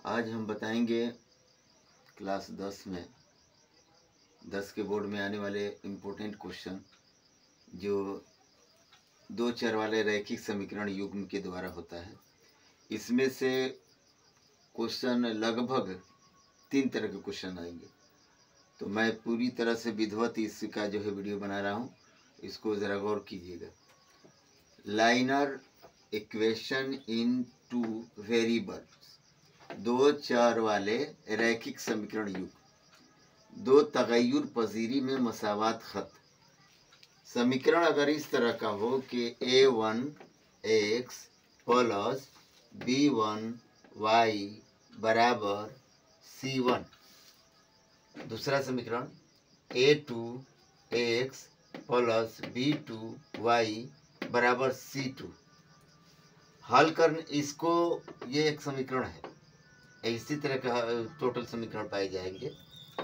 आज हम बताएंगे क्लास 10 में 10 के बोर्ड में आने वाले इम्पोर्टेंट क्वेश्चन जो दो चर वाले रैखिक समीकरण युग्म के द्वारा होता है। इसमें से क्वेश्चन लगभग 3 तरह के क्वेश्चन आएंगे, तो मैं पूरी तरह से विधिवत इसका जो है वीडियो बना रहा हूँ, इसको ज़रा गौर कीजिएगा। Liner equation in two variables, दो चर वाले रैखिक समीकरण युग्म, दो तगय्युर पजीरी में मसावात खत। समीकरण अगर इस तरह का हो कि a1x प्लस b1y बराबर c1, दूसरा समीकरण a2x प्लस b2y बराबर c2। हल करने इसको, ये एक समीकरण है, इसी तरह का टोटल समीकरण पाए जाएंगे।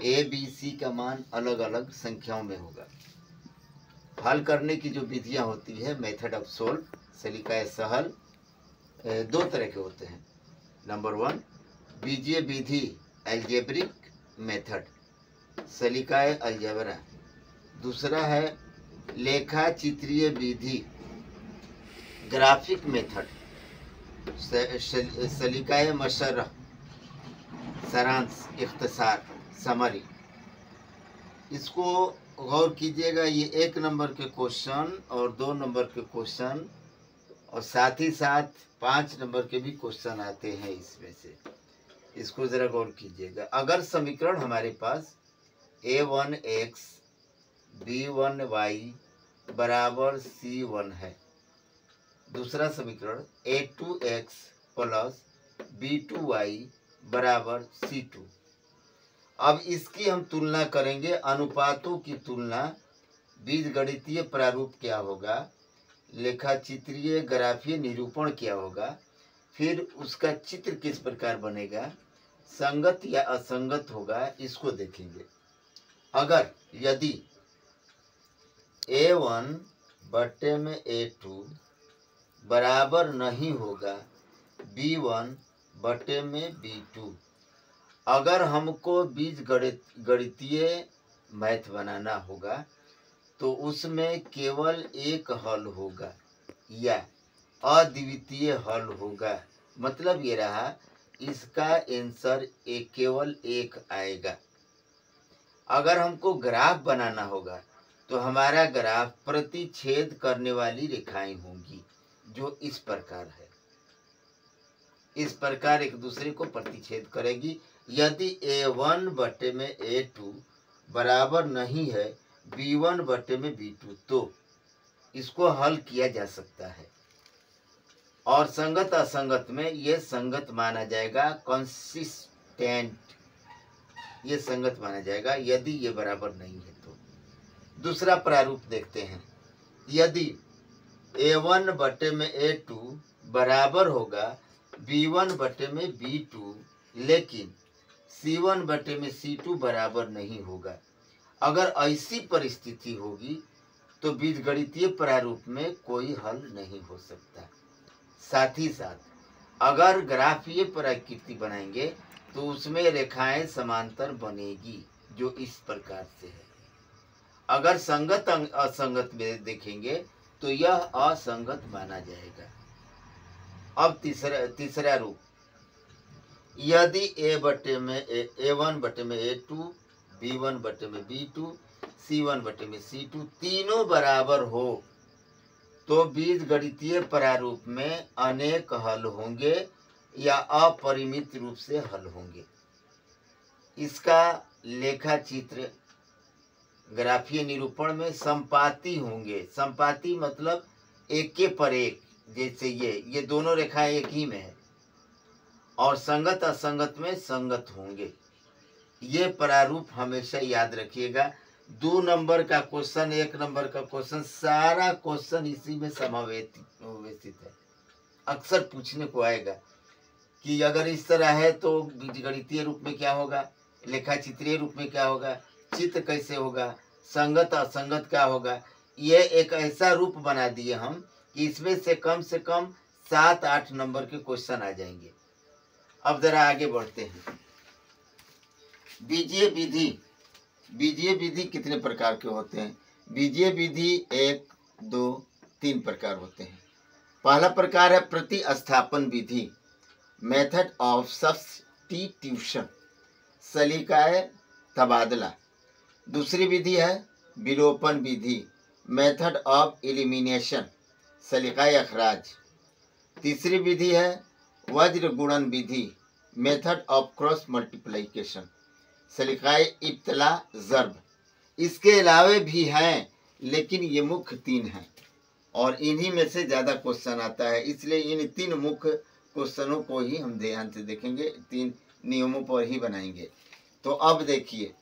ए बी सी का मान अलग अलग संख्याओं में होगा। हल करने की जो विधियां होती है, मेथड ऑफ सोल्व, सलीका सहल, दो तरह के होते हैं। नंबर 1 बीजीय विधि एल्जेब्रिक मेथड, सलीका अलजेब्रा। दूसरा है लेखा चित्रीय विधि ग्राफिक मेथड, सलीका मशरह, सारांश, इख्तिसार, समरी। इसको गौर कीजिएगा, ये 1 नंबर के क्वेश्चन और 2 नंबर के क्वेश्चन और साथ ही साथ 5 नंबर के भी क्वेश्चन आते हैं इसमें से। इसको ज़रा गौर कीजिएगा। अगर समीकरण हमारे पास a1x b1y बराबर c1 है, दूसरा समीकरण a2x प्लस b2y बराबर c2। अब इसकी हम तुलना करेंगे, अनुपातों की तुलना। बीजगणितीय प्रारूप क्या होगा, लेखा चित्रीय ग्राफीय निरूपण क्या होगा, फिर उसका चित्र किस प्रकार बनेगा, संगत या असंगत होगा, इसको देखेंगे। अगर यदि a1 बट्टे में a2 बराबर नहीं होगा b1 बटे में b2, अगर हमको बीज गणितीय मैथ बनाना होगा तो उसमें केवल एक हल होगा या अद्वितीय हल होगा। मतलब ये रहा, इसका आंसर केवल एक आएगा। अगर हमको ग्राफ बनाना होगा तो हमारा ग्राफ प्रतिच्छेद करने वाली रेखाएं होंगी, जो इस प्रकार है। इस प्रकार एक दूसरे को प्रतिच्छेद करेगी। यदि a1 बटे में a2 बराबर नहीं है b1 बटे में b2, तो इसको हल किया जा सकता है। और संगत असंगत में ये संगत माना जाएगा, कंसिस्टेंट, ये संगत माना जाएगा यदि ये बराबर नहीं है तो। दूसरा प्रारूप देखते हैं। यदि a1 बटे में a2 बराबर होगा b1 बटे में b2, लेकिन c1 बटे में c2 बराबर नहीं होगा, अगर ऐसी परिस्थिति होगी तो बीजगणितीय प्रारूप में कोई हल नहीं हो सकता। साथ ही साथ अगर ग्राफीय प्रकृति बनाएंगे तो उसमें रेखाएं समांतर बनेगी, जो इस प्रकार से है। अगर संगत असंगत में देखेंगे तो यह असंगत माना जाएगा। अब तीसरा रूप, यदि a1 बटे में a2, b1 बटे में b2, c1 बटे में c2 तीनों बराबर हो तो बीजगणितीय प्रारूप में अनेक हल होंगे या अपरिमित रूप से हल होंगे। इसका लेखा चित्र ग्राफीय निरूपण में संपाती होंगे। संपाती मतलब एक के पर एक, जैसे ये दोनों रेखाएं एक ही में है। और संगत असंगत में संगत होंगे। ये प्रारूप हमेशा याद रखिएगा। 2 नंबर का क्वेश्चन, 1 नंबर का क्वेश्चन, सारा क्वेश्चन इसी में समावेशित है। अक्सर पूछने को आएगा कि अगर इस तरह है तो बीजगणितीय रूप में क्या होगा, लेखा चित्रीय रूप में क्या होगा, चित्र कैसे होगा, संगत असंगत क्या होगा। ये एक ऐसा रूप बना दिए हम कि इसमें से कम 7-8 नंबर के क्वेश्चन आ जाएंगे। अब जरा आगे बढ़ते हैं। बीजीय विधि, बीजीय विधि कितने प्रकार के होते हैं? बीजीय विधि 1, 2, 3 प्रकार होते हैं। पहला प्रकार है प्रतिस्थापन विधि, मेथड ऑफ सब्स्टिट्यूशन, सलीकाए तबादला। दूसरी विधि है विलोपन विधि, मेथड ऑफ एलिमिनेशन, सलीकाए अखराज। तीसरी विधि है वज्र गुणन विधि, मेथड ऑफ क्रॉस मल्टीप्लिकेशन, सलीकाए इब्तला ज़र्ब। इसके अलावे भी हैं, लेकिन ये मुख्य 3 हैं और इन्हीं में से ज़्यादा क्वेश्चन आता है, इसलिए इन 3 मुख्य क्वेश्चनों को ही हम ध्यान से देखेंगे, 3 नियमों पर ही बनाएंगे। तो अब देखिए,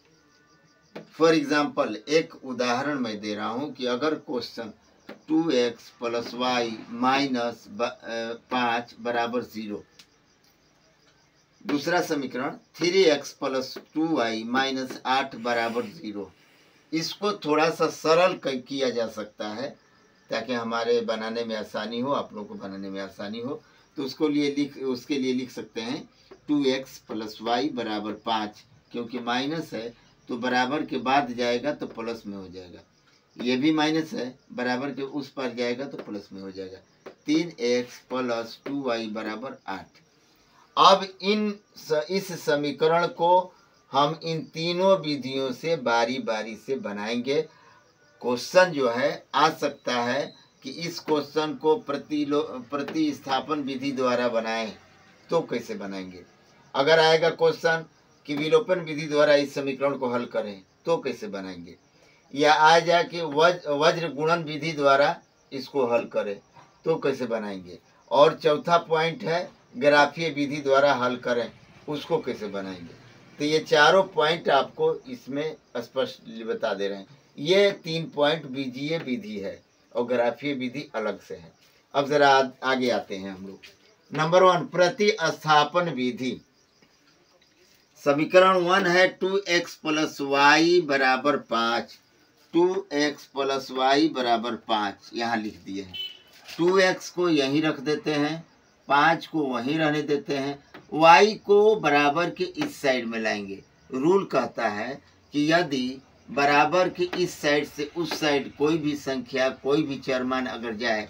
फॉर एग्जाम्पल एक उदाहरण मैं दे रहा हूँ कि अगर क्वेश्चन 2x + y - 5 = 0, दूसरा समीकरण 3x + 2y - 8 = 0, इसको थोड़ा सा सरल किया जा सकता है ताकि हमारे बनाने में आसानी हो, आप लोगों को बनाने में आसानी हो। तो उसके लिए लिख सकते हैं 2x + y = 5, क्योंकि माइनस है तो बराबर के बाद जाएगा तो प्लस में हो जाएगा, ये भी माइनस है, बराबर के उस पर जाएगा तो प्लस में हो जाएगा। 3x + 2y = 8। अब इस समीकरण को हम इन तीनों विधियों से बारी बारी से बनाएंगे। क्वेश्चन जो है आ सकता है कि इस क्वेश्चन को प्रतिस्थापन विधि द्वारा बनाएं, तो कैसे बनाएंगे? अगर आएगा क्वेश्चन कि विलोपन विधि द्वारा इस समीकरण को हल करें, तो कैसे बनाएंगे? या आ जाए कि वज्र गुणन विधि द्वारा इसको हल करें, तो कैसे बनाएंगे? और चौथा पॉइंट है ग्राफीय विधि द्वारा हल करें, उसको कैसे बनाएंगे? तो ये चारों पॉइंट आपको इसमें स्पष्ट बता दे रहे हैं। ये 3 पॉइंट बीजीय विधि है और ग्राफीय विधि अलग से है। अब जरा आगे आते हैं हम लोग। नंबर 1 प्रतिस्थापन विधि। समीकरण 1 है 2x + y = 5, 2x + y = 5, यहाँ लिख दिए हैं। 2x को यहीं रख देते हैं, 5 को वहीं रहने देते हैं, y को बराबर के इस साइड में लाएंगे। रूल कहता है कि यदि बराबर के इस साइड से उस साइड कोई भी संख्या, कोई भी चरमान अगर जाए,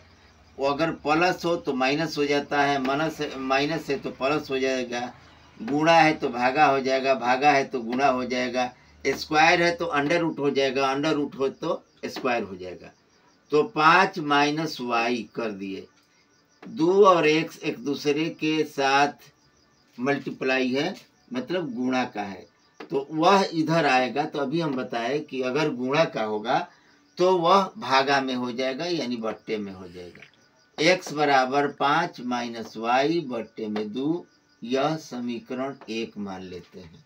वो अगर प्लस हो तो माइनस हो जाता है, माइनस है तो प्लस हो जाएगा, गुणा है तो भागा हो जाएगा, भागा है तो गुणा हो जाएगा, स्क्वायर है तो अंडर रूट हो जाएगा, अंडर रूट हो तो स्क्वायर हो जाएगा। तो 5 - y कर दिए। 2 और x एक दूसरे के साथ मल्टीप्लाई है, मतलब गुणा का है, तो वह इधर आएगा। तो अभी हम बताएं कि अगर गुणा का होगा तो वह भागा में हो जाएगा, यानी बट्टे में हो जाएगा। x = 5 - y बट्टे में 2, यह समीकरण 1 मान लेते हैं।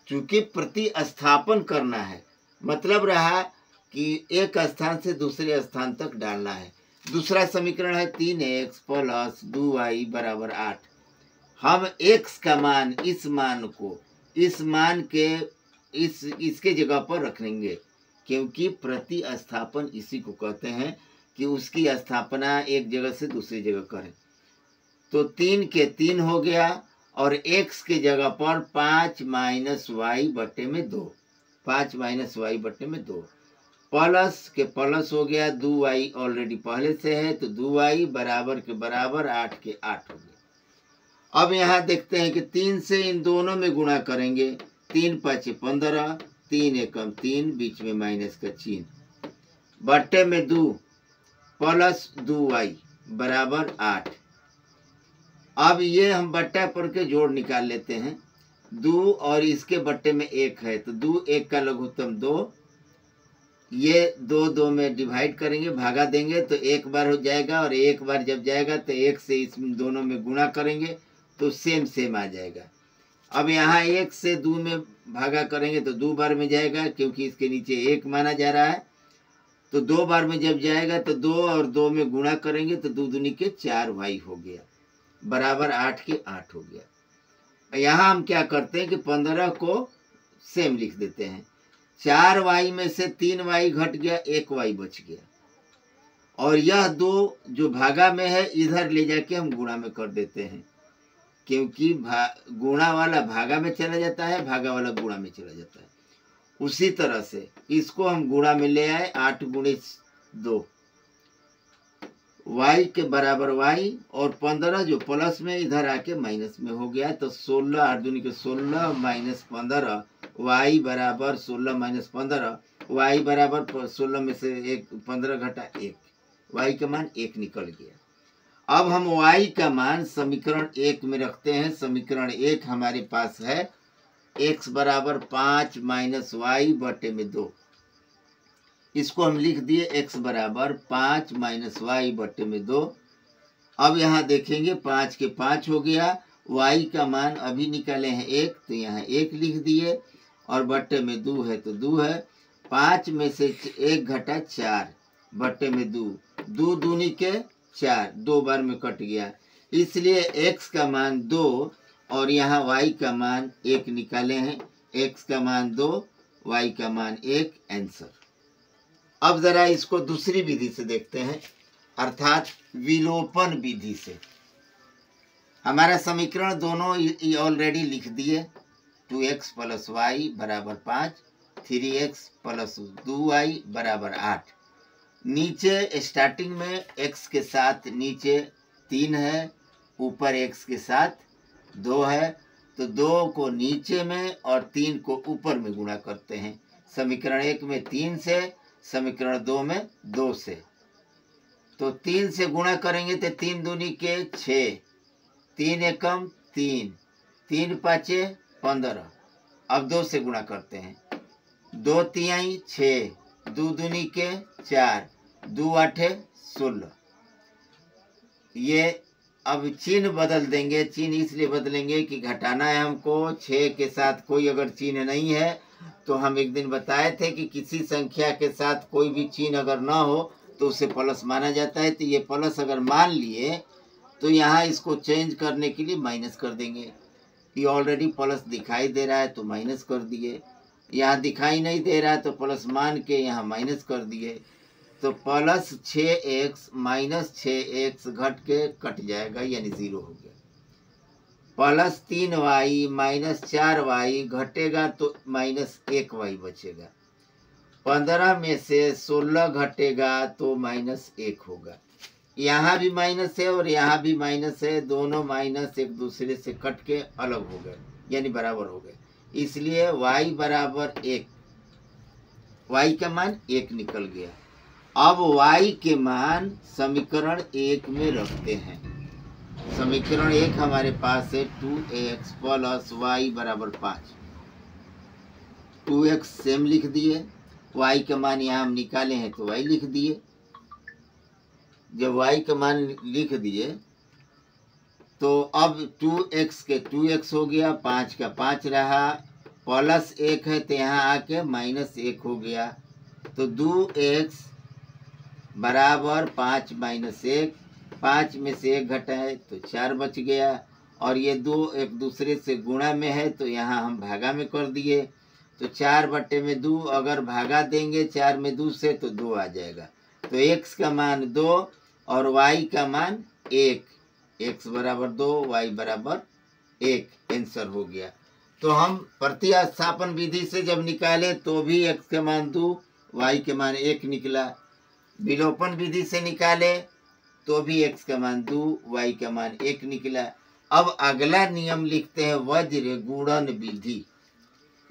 चूंकि प्रतिस्थापन करना है, मतलब रहा कि एक स्थान से दूसरे स्थान तक डालना है। दूसरा समीकरण है 3x + 2y = 8। हम x का मान, इस मान को इस मान के इसके जगह पर रख लेंगे, क्योंकि प्रतिस्थापन इसी को कहते हैं कि उसकी स्थापना एक जगह से दूसरी जगह करें। तो 3 के 3 हो गया और x के जगह पर 5 - y बट्टे में 2, 5 - y बट्टे में 2, प्लस के प्लस हो गया, 2y ऑलरेडी पहले से है तो 2y बराबर के बराबर 8 के 8 हो गया। अब यहाँ देखते हैं कि 3 से इन दोनों में गुणा करेंगे, 3 × 5 = 15, 3 × 1 = 3, बीच में माइनस का चिन्ह, बट्टे में 2 प्लस 2y बराबर 8। अब ये हम बट्टा पर के जोड़ निकाल लेते हैं। 2 और इसके बट्टे में 1 है तो 2 1 का लघुत्तम 2, ये 2 2 में डिवाइड करेंगे, भागा देंगे तो एक बार हो जाएगा, और एक बार जब जाएगा तो 1 से इस दोनों में गुणा करेंगे तो सेम आ जाएगा। अब यहाँ 1 से 2 में भागा करेंगे तो 2 बार में जाएगा, क्योंकि इसके नीचे 1 माना जा रहा है। तो 2 बार में जब जाएगा तो 2 और 2 में गुणा करेंगे तो 2 दूनी के 4y हो गया, बराबर 8 के 8 हो गया। यहाँ हम क्या करते हैं कि 15 को सेम लिख देते हैं। 4y में से 3y घट गया, 1y बच गया, और यह 2 जो भागा में है इधर ले जाके हम गुणा में कर देते हैं। क्योंकि गुणा वाला भागा में चला जाता है, भागा वाला गुणा में चला जाता है। उसी तरह से इसको हम गुणा में ले आए, 8 गुणे 2 y के बराबर y, और 15 जो प्लस में इधर आके माइनस में हो गया, तो 16 8 दूनी के 16 माइनस 15 y बराबर 16 माइनस 15 y बराबर 16 में से 15 घटा 1, y का मान 1 निकल गया। अब हम y का मान समीकरण 1 में रखते हैं। समीकरण 1 हमारे पास है x बराबर 5 माइनस वाई बटे में 2। इसको हम लिख दिए x बराबर 5 माइनस वाई बटे में 2। अब यहाँ देखेंगे 5 के 5 हो गया, y का मान अभी निकाले हैं 1, तो यहाँ 1 लिख दिए, और बटे में 2 है तो 2 है। 5 में से 1 घटा 4 बटे में 2, 2 दूनी के 4, 2 बार में कट गया, इसलिए x का मान 2 और यहाँ y का मान 1 निकाले हैं। x का मान 2, y का मान 1, आंसर। अब जरा इसको दूसरी विधि से देखते हैं, अर्थात विलोपन विधि से। हमारा समीकरण दोनों ऑलरेडी लिख दिए, 2x प्लस वाई बराबर 5, 3x प्लस 2y बराबर 8। नीचे स्टार्टिंग में x के साथ नीचे 3 है, ऊपर x के साथ 2 है, तो 2 को नीचे में और 3 को ऊपर में गुणा करते हैं। समीकरण 1 में 3 से, समीकरण 2 में 2 से, तो 3 से गुणा करेंगे तो 3 दूनी के 6, 3 एकम 3, 3 पाँचे 15। अब 2 से गुणा करते हैं, 2 तिहाई 6, 2 दूनी के 4, 2 आठे 16। ये अब चिन्ह बदल देंगे। चिन्ह इसलिए बदलेंगे कि घटाना है हमको। 6 के साथ कोई अगर चिन्ह नहीं है, तो हम एक दिन बताए थे कि किसी संख्या के साथ कोई भी चिन्ह अगर ना हो तो उसे प्लस माना जाता है। तो ये प्लस अगर मान लिए तो यहाँ इसको चेंज करने के लिए माइनस कर देंगे। ये ऑलरेडी प्लस दिखाई दे रहा है तो माइनस कर दिए, यहाँ दिखाई नहीं दे रहा है तो प्लस मान के यहाँ माइनस कर दिए, तो प्लस 6x माइनस 6x घट के कट जाएगा, यानी 0 हो गया। प्लस 3y माइनस 4y घटेगा तो माइनस 1y बचेगा। 15 में से 16 घटेगा तो माइनस 1 होगा। यहाँ भी माइनस है और यहाँ भी माइनस है, दोनों माइनस एक दूसरे से कट के अलग हो गए, यानी बराबर हो गए, इसलिए y बराबर 1, y का मान 1 निकल गया। अब y के मान समीकरण 1 में रखते हैं। समीकरण 1 हमारे पास है 2x प्लस वाई बराबर 5। 2x सेम लिख दिए, y का मान यहाँ हम निकाले हैं तो y लिख दिए। जब y का मान लिख दिए तो अब 2x के 2x हो गया, 5 का 5 रहा, प्लस 1 है तो यहाँ आके माइनस 1 हो गया, तो 2x बराबर 5 माइनस 1, 5 में से 1 घटा है तो 4 बच गया, और ये 2 एक दूसरे से गुणा में है तो यहाँ हम भागा में कर दिए, तो 4 बटे में 2, अगर भागा देंगे 4 में 2 से तो 2 आ जाएगा, तो x का मान 2 और y का मान 1, x बराबर 2 y बराबर 1, आंसर हो गया। तो हम प्रतिस्थापन विधि से जब निकाले तो भी x का मान 2, y के मान 1 निकला। विलोपन विधि से निकाले तो भी x का मान 2, y का मान 1 निकला। अब अगला नियम लिखते हैं वज्र गुणन विधि।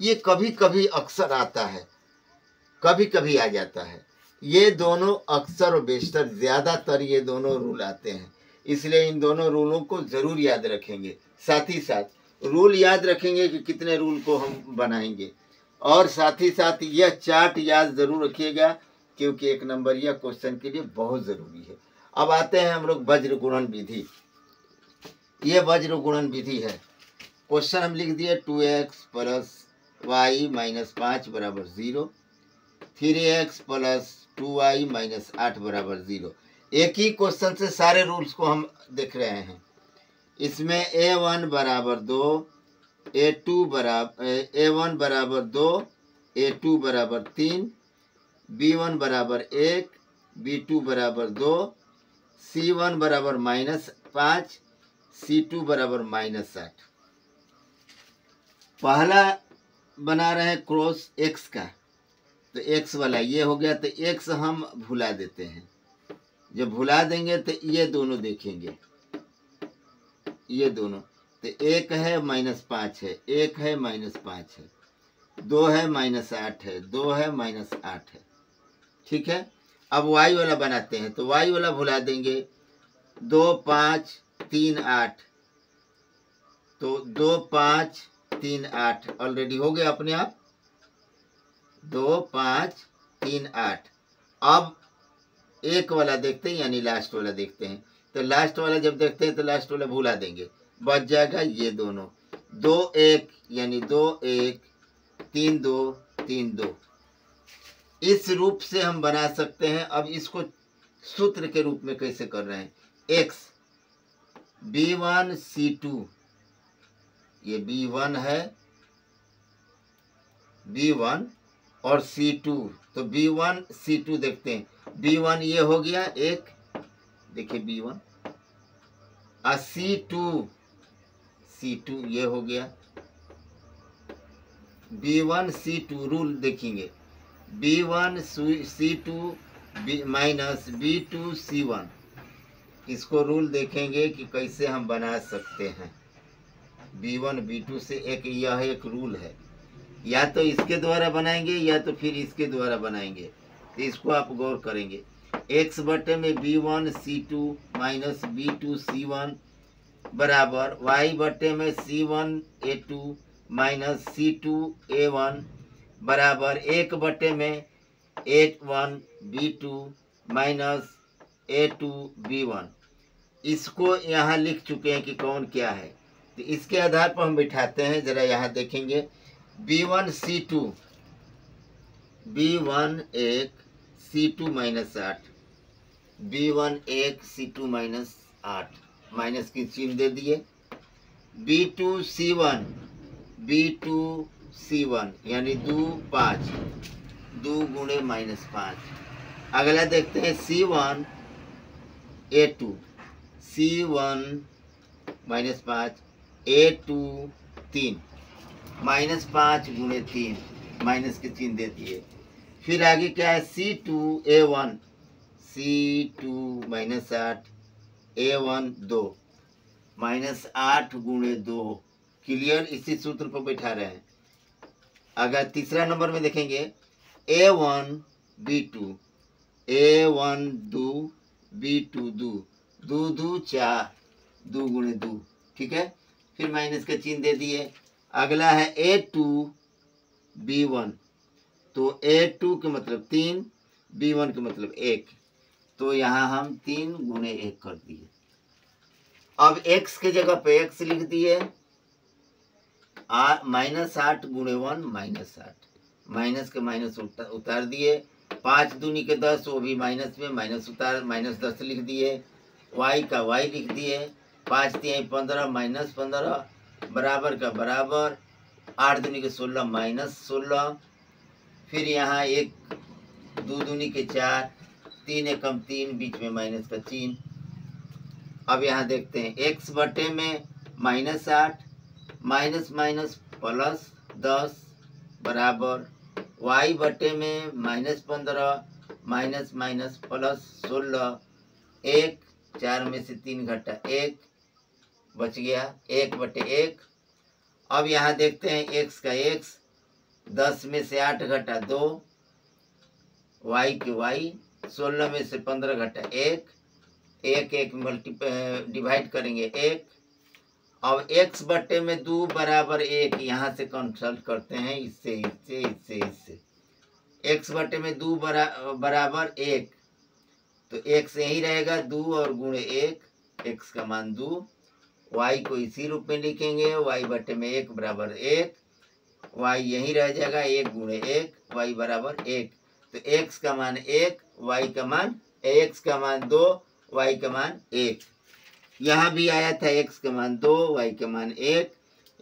ये कभी कभी अक्सर आता है, कभी कभी आ जाता है। ये दोनों अक्सर और बेशतर ज़्यादातर ये दोनों रूल आते हैं, इसलिए इन दोनों रूलों को ज़रूर याद रखेंगे। साथ ही साथ रूल याद रखेंगे कि कितने रूल को हम बनाएंगे, और साथ ही साथ यह चार्ट याद ज़रूर रखिएगा, क्योंकि 1 नंबर यह क्वेश्चन के लिए बहुत ज़रूरी है। अब आते हैं हम लोग वज्र गुणन विधि। ये वज्र गुणन विधि है। क्वेश्चन हम लिख दिए 2x प्लस वाई माइनस 5 बराबर 0, 3x प्लस 2y माइनस 8 बराबर 0। एक ही क्वेश्चन से सारे रूल्स को हम देख रहे हैं। इसमें a1 बराबर 2, a1 बराबर 2, a2 बराबर 3, b1 बराबर 1, b2 बराबर 2, c1 बराबर माइनस 5, C2 बराबर -60। पहला बना रहे हैं क्रॉस x का, तो x वाला ये हो गया, तो x हम भुला देते हैं। जब भुला देंगे तो ये दोनों देखेंगे, ये दोनों, तो एक है -5 है, एक है -5 है, 2 है -8 है, 2 है -8 है। ठीक है, अब y वाला बनाते हैं, तो y वाला भुला देंगे। 2 5 3 8, तो 2 5 3 8 ऑलरेडी हो गया अपने आप। 2 5 3 8। अब एक वाला देखते हैं, यानी लास्ट वाला देखते हैं। तो लास्ट वाला जब देखते हैं तो लास्ट वाला भुला देंगे, बच जाएगा ये दोनों। 2 1 यानी 2 1, 3 2 3 2। इस रूप से हम बना सकते हैं। अब इसको सूत्र के रूप में कैसे कर रहे हैं? x b1 c2, ये b1 है, b1 और c2, तो b1 c2 देखते हैं। b1 ये हो गया एक, देखिए b1, और c2 ये हो गया। b1 c2 रूल देखेंगे, b1 c2 minus b2 c1, इसको रूल देखेंगे कि कैसे हम बना सकते हैं। b1 b2 से यह एक रूल है, या तो इसके द्वारा बनाएंगे या तो फिर इसके द्वारा बनाएंगे। तो इसको आप गौर करेंगे। x बटे में b1 c2 minus b2 c1 बराबर y बटे में c1 a2 minus c2 a1 बराबर 1 बटे में a1 b2 minus a2 b1। इसको यहाँ लिख चुके हैं कि कौन क्या है। तो इसके आधार पर हम बिठाते हैं, जरा यहाँ देखेंगे। b1 c2, b1 1 c2 minus 8, b1 1 c2 minus 8, minus की चिन्ह दे दिए। b2 c1, b2 c1 यानी 2 5, 2 गुणे -5। अगला देखते हैं c1 a2, c1 -5 a2 3, -5 गुणे 3, माइनस के चिन्ह दे दिए। फिर आगे क्या है? c2 a1, c2 -8 a1 2, -8 गुणे 2। क्लियर? इसी सूत्र पर बैठा रहे हैं। अगर तीसरा नंबर में देखेंगे a1 b2, a1 2 b2 2, 2 2 4, 2 गुणे 2। ठीक है, फिर माइनस का चिन्ह दे दिए। अगला है a2 b1, तो a2 के मतलब 3, b1 के मतलब 1, तो यहाँ हम 3 गुणे 1 कर दिए। अब x के जगह पे x लिख दिए, -8 गुणे 1 -8, माइनस के माइनस उतार दिए। 5 दूनी के 10, वो भी माइनस में, माइनस उतार, -10 लिख दिए। y का y लिख दिए। 5 3 15 -15 बराबर का बराबर, 8 दूनी के 16 -16। फिर यहाँ 1 2 दूनी के 4, 3 एकम 3, बीच में माइनस का चिन्ह। अब यहाँ देखते हैं x बटे में -8 माइनस माइनस प्लस 10 बराबर y बटे में -15 माइनस माइनस प्लस 16, 1 4 में से 3 घटा 1 बच गया, 1 बटे 1। अब यहाँ देखते हैं x का x, 10 में से 8 घटा 2, y के y, 16 में से 15 घटा 1, 1 1 डिवाइड करेंगे 1। अब x बटे में 2 बराबर 1, यहाँ से कंसल्ट करते हैं, इससे इससे इससे इससे। x बटे में 2 बराबर 1, तो x यही रहेगा 2 और गुणे 1, x का मान 2। y को इसी रूप में लिखेंगे, y बटे में 1 बराबर 1, y यही रह जाएगा 1 गुणे 1, y बराबर 1। तो x का मान 1, y का मान, x का मान 2, y का मान 1। यहाँ भी आया था x का मान 2, y का मान 1,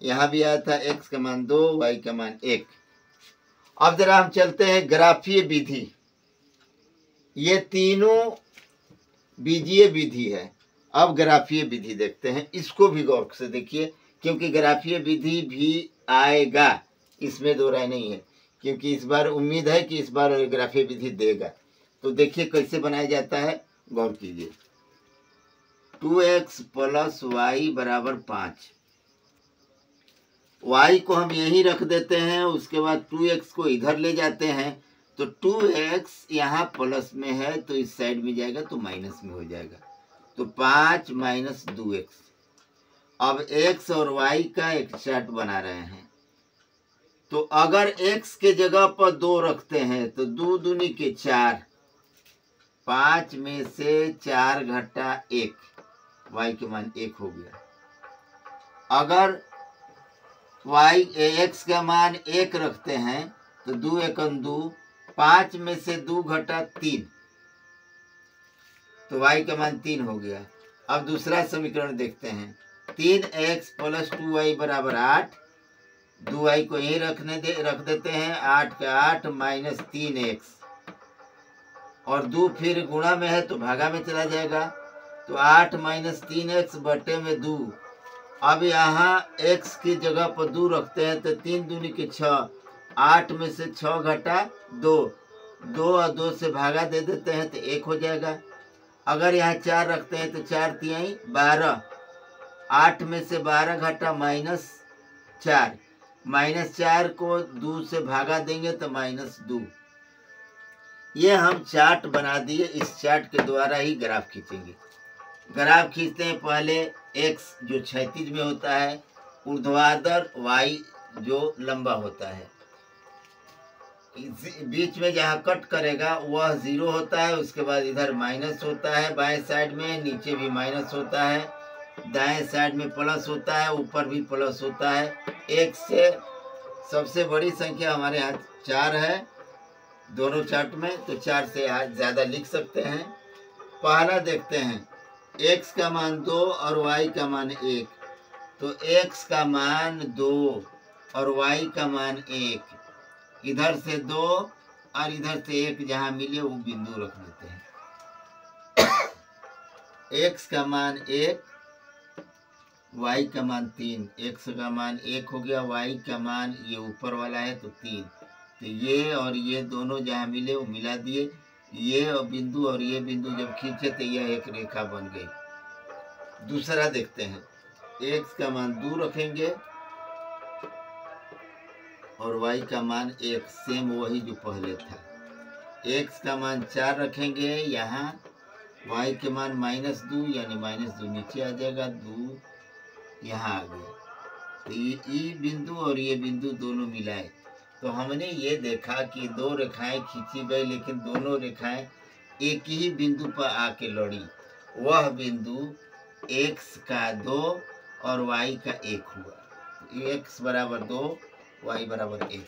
यहाँ भी आया था x का मान 2, y का मान 1। अब जरा हम चलते हैं ग्राफीय विधि। ये तीनों बीजीय विधि है। अब ग्राफीय विधि देखते हैं, इसको भी गौर से देखिए, क्योंकि ग्राफीय विधि भी आएगा, इसमें दो राय नहीं है, क्योंकि इस बार उम्मीद है कि इस बार ग्राफीय विधि देगा। तो देखिए कैसे बनाया जाता है, गौर कीजिए। 2x प्लस वाई बराबर 5, y को हम यहीं रख देते हैं, उसके बाद 2x को इधर ले जाते हैं, तो 2x यहाँ प्लस में है तो इस साइड में जाएगा तो माइनस में हो जाएगा, तो 5 माइनस 2x। अब x और y का एक चार्ट बना रहे हैं, तो अगर x के जगह पर 2 रखते हैं तो 2 दूनी के 4, 5 में से 4 घटा 1, y के मान 1 हो गया। अगर x का मान 1 रखते हैं तो 2 एकम 2, 5 में से 2 घटा 3, तो y का मान 3 हो गया। अब दूसरा समीकरण देखते हैं, 3x प्लस 2y बराबर 8, 2y को यही रख देते हैं, 8 का 8 माइनस 3x, और 2 फिर गुणा में है तो भागा में चला जाएगा, तो 8 माइनस 3x बटे में 2। अब यहाँ x की जगह पर 2 रखते हैं तो 3 दूनी के 6, 8 में से 6 घटा 2, 2 और 2 से भागा दे देते हैं तो 1 हो जाएगा। अगर यहाँ 4 रखते हैं तो 4 तिहाई 12, 8 में से 12 घटा माइनस 4, माइनस 4 को 2 से भागा देंगे तो माइनस 2। ये हम चार्ट बना दिए, इस चार्ट के द्वारा ही ग्राफ खींचेंगे। ग्राफ खींचते हैं, पहले x जो क्षैतिज में होता है, ऊर्ध्वाधर y जो लंबा होता है, बीच में जहाँ कट करेगा वह 0 होता है, उसके बाद इधर माइनस होता है, बाएं साइड में नीचे भी माइनस होता है, दाएं साइड में प्लस होता है, ऊपर भी प्लस होता है। एक से सबसे बड़ी संख्या हमारे यहाँ 4 है दोनों चार्ट में, तो 4 से ज़्यादा लिख सकते हैं। पहला देखते हैं, x का मान 2 और y का मान 1, तो x का मान 2 और y का मान 1, इधर से 2 और इधर से 1 जहाँ मिले वो बिंदु रख देते हैं। x का मान 1, y का मान 3, x का मान 1 हो गया, y का मान ये ऊपर वाला है तो 3, तो ये और ये दोनों जहाँ मिले वो मिला दिए, ये और ये बिंदु जब खींचे तो यह एक रेखा बन गई। दूसरा देखते हैं, x का मान 2 रखेंगे और y का मान 1, सेम वही जो पहले था। x का मान 4 रखेंगे, यहाँ y के मान -2 यानी -2 नीचे आ जाएगा, 2 यहाँ आ गया, तो ये बिंदु और ये बिंदु दोनों मिलाए, तो हमने ये देखा कि 2 रेखाएं खींची गई, लेकिन दोनों रेखाएं एक ही बिंदु पर आके लड़ी। वह बिंदु x का 2 और y का 1 हुआ, x बराबर 2, y बराबर 1।